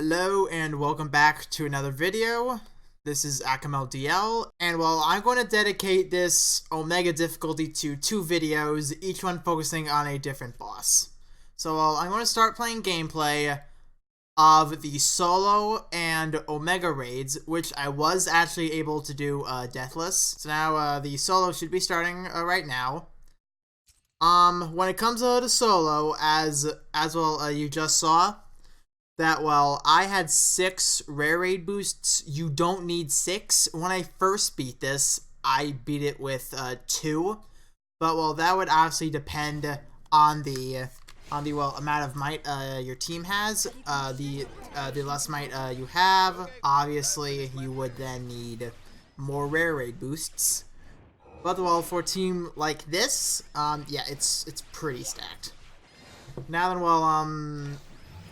Hello and welcome back to another video. This is AkMLDL, and well, I'm going to dedicate this Omega difficulty to two videos, each one focusing on a different boss. So I'm going to start playing gameplay of the solo and Omega raids, which I was actually able to do Deathless. So now the solo should be starting right now. When it comes to solo, as well, you just saw that, well, I had 6 rare raid boosts. You don't need 6. When I first beat this, I beat it with 2. But, well, that would obviously depend on the amount of might your team has. The less might you have, obviously, you would then need more rare raid boosts. But, well, for a team like this, yeah, it's pretty stacked. Now then, well,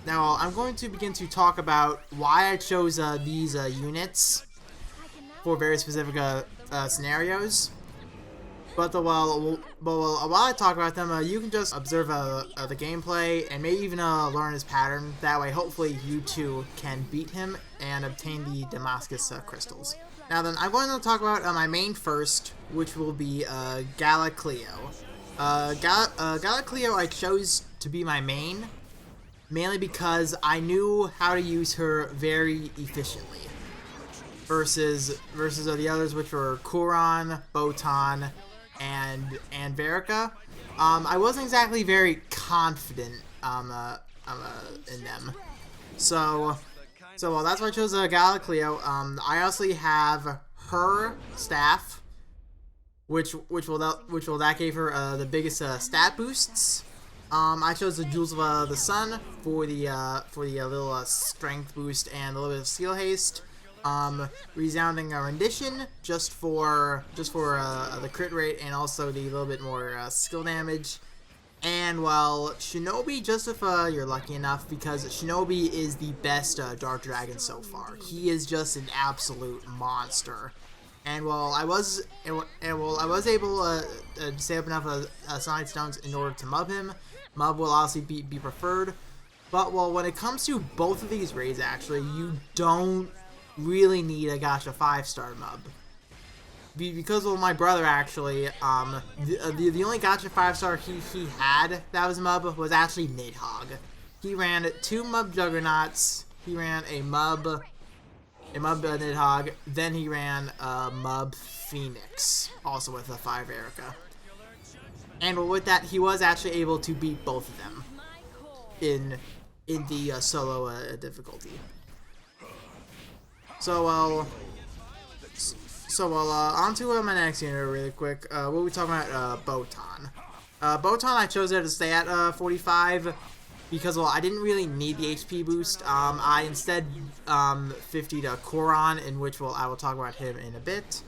Now, I'm going to begin to talk about why I chose these units for very specific scenarios. But while I talk about them, you can just observe the gameplay and maybe even learn his pattern. That way, hopefully, you too can beat him and obtain the Damascus crystals. Now then, I'm going to talk about my main first, which will be Galacleo. Galacleo I chose to be my main, mainly because I knew how to use her very efficiently. Versus the others, which were Kuron, Botan, and Verica. I wasn't exactly very confident in them. So well, that's why I chose Galacleo. I also have her staff, which will gave her the biggest stat boosts. I chose the Jewels of the Sun for the little strength boost and a little bit of skill haste. Resounding rendition just for the crit rate and also the little bit more skill damage. And well, Shinobi, just if you're lucky enough, because Shinobi is the best Dark Dragon so far. He is just an absolute monster. And well, I was able to save up enough Sonic Stones in order to mub him. Mub will obviously be preferred. But well, when it comes to both of these raids, actually, you don't really need a gacha 5-star mub. Because well, my brother actually, the only gacha 5-star he had that was mub was actually Nidhogg. He ran 2 mub Juggernauts. He ran a mub Nidhogg. Then he ran a mub Phoenix, also with a 5 Erica. And with that, he was actually able to beat both of them in the solo difficulty. So on to my next unit really quick. We'll be talking about Botan. Botan, I chose her to stay at 45 because, well, I didn't really need the HP boost. I instead 50'd Kuron, in which I will talk about him in a bit.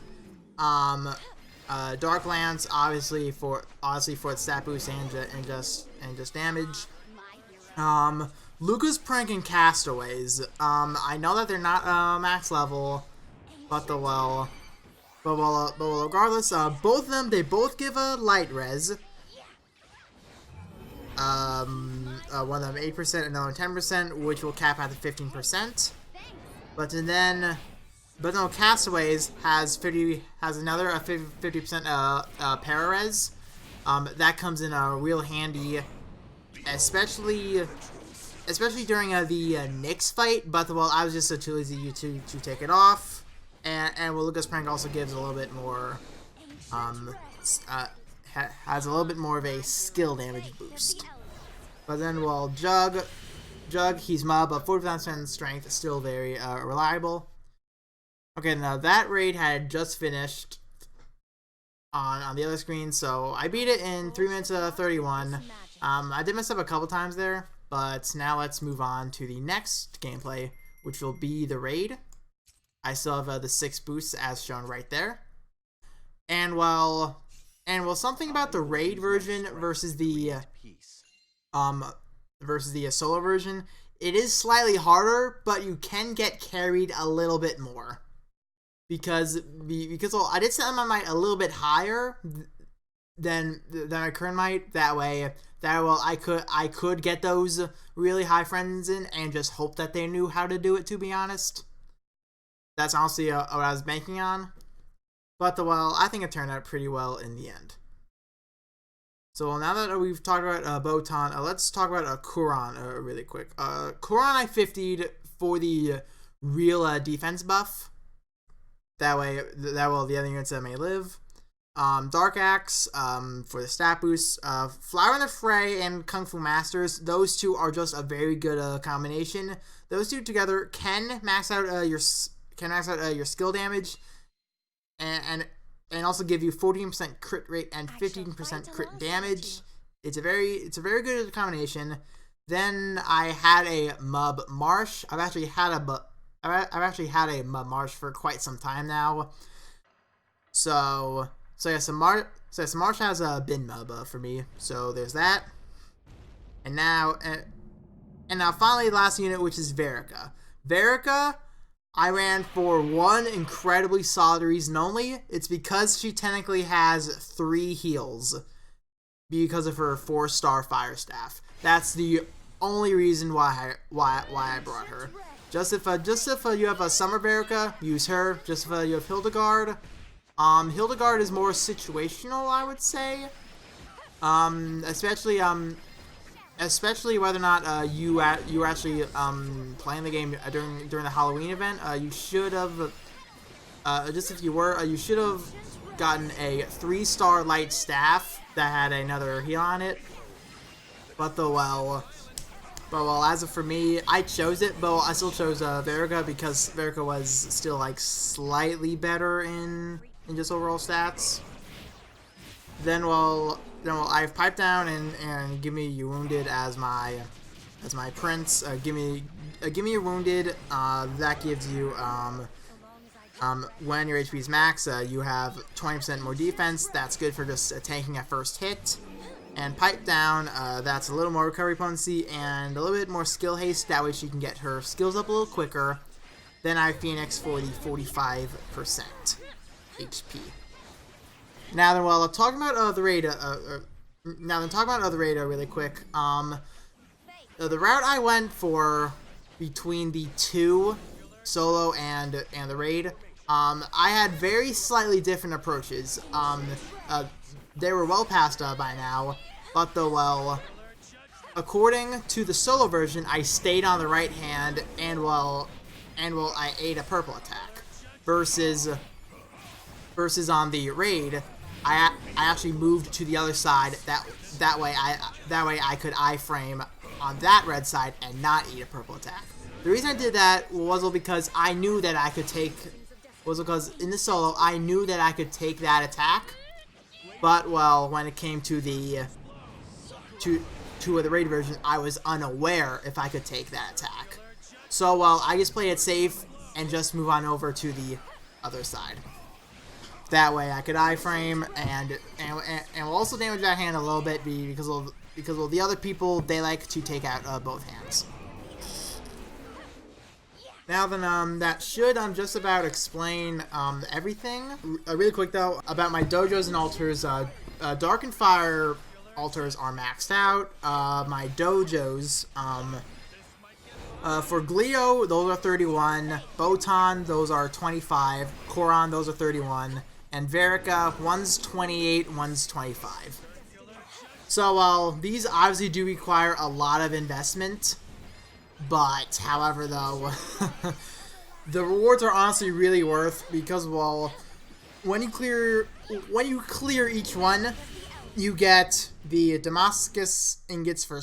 Dark Lance, obviously for its stat boost and just damage. Lucas Prank and Castaways. I know that they're not max level, but regardless, both of them, they both give a light res. One of them 8% and another one 10%, which will cap at the 15%. But no, Castaways has another 50% para res. That comes in real handy, especially during the Nyx fight. But well, I was just too lazy to take it off. And well, Lucas Prank also gives a little bit more, has a little bit more of a skill damage boost. But then, well, Jug, he's mub, but 40% strength, still very reliable. Okay, now that raid had just finished on the other screen, so I beat it in 3 minutes 31. I did mess up a couple times there, but now let's move on to the next gameplay, which will be the raid. I still have the 6 boosts as shown right there. And well, something about the raid version versus the solo version, it is slightly harder, but you can get carried a little bit more. Because well, I did set my might a little bit higher my current might. That way, I could get those really high friends in and just hope that they knew how to do it. To be honest, that's honestly what I was banking on. But I think it turned out pretty well in the end. So now that we've talked about Botan, let's talk about Kuran really quick. Kuran I 50'd for the real defense buff. That way the other units that may live. Dark Axe for the stat boost. Flower in the Fray and Kung Fu Masters. Those two are just a very good combination. Those two together can max out your skill damage, and also give you 14% crit rate and 15% crit damage. It's a very good combination. Then I had a Mub Marsh. I've actually had a Mub Marsh for quite some time now. So Marsh has a Bin Mub for me. So there's that. And now finally the last unit, which is Verica. Verica, I ran for one incredibly solid reason only. It's because she technically has 3 heals because of her 4-star Fire Staff. That's the only reason why I brought her. Just if you have a Summer Verica, use her. Just if you have Hildegard. Hildegard is more situational, I would say. Especially whether or not you were actually playing the game during the Halloween event. You should have just if you were, you should have gotten a 3-star light staff that had another heal on it. But as of for me, I chose it, but I still chose Verica because Verica was still like slightly better in just overall stats. Then I've piped down and give me You Wounded as my prince. Give me Your Wounded. That gives you when your HP is max, you have 20% more defense. That's good for just tanking a first hit. And pipe down, that's a little more recovery potency and a little bit more skill haste. That way she can get her skills up a little quicker. Then I have Phoenix for the 45% HP. Now then, talking about the raid. Really quick. The route I went for between the 2 solo and the raid. I had very slightly different approaches. They were well past by now, but according to the solo version, I stayed on the right hand and I ate a purple attack. Versus on the raid, I actually moved to the other side. That way I could iframe on that red side and not eat a purple attack. The reason I did that was because I knew that I could take. Because in the solo I knew that I could take that attack. But when it came to the raid version, I was unaware if I could take that attack. So I just play it safe and just move on over to the other side. That way I could iframe and will also damage that hand a little bit because the other people, they like to take out both hands. Now then, that should just about explain everything. Really quick though, about my dojos and altars. Dark and Fire altars are maxed out. My dojos, for Glio, those are 31. Botan, those are 25. Koran, those are 31. And Verica, one's 28, one's 25. So, these obviously do require a lot of investment. But, however, though, the rewards are honestly really worth because, when you clear each one, you get the Damascus ingots for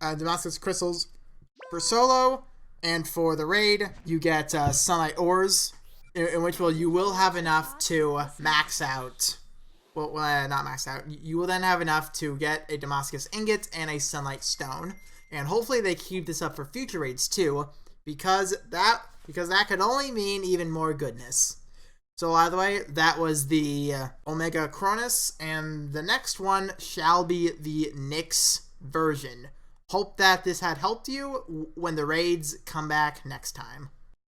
Damascus crystals for solo, and for the raid, you get sunlight ores, in which you will have enough to max out. Well, not max out. You will then have enough to get a Damascus ingot and a sunlight stone. And hopefully they keep this up for future raids too, because that could only mean even more goodness. So by the way, that was the Omega Chronos, and the next one shall be the Nyx version. Hope that this had helped you when the raids come back next time.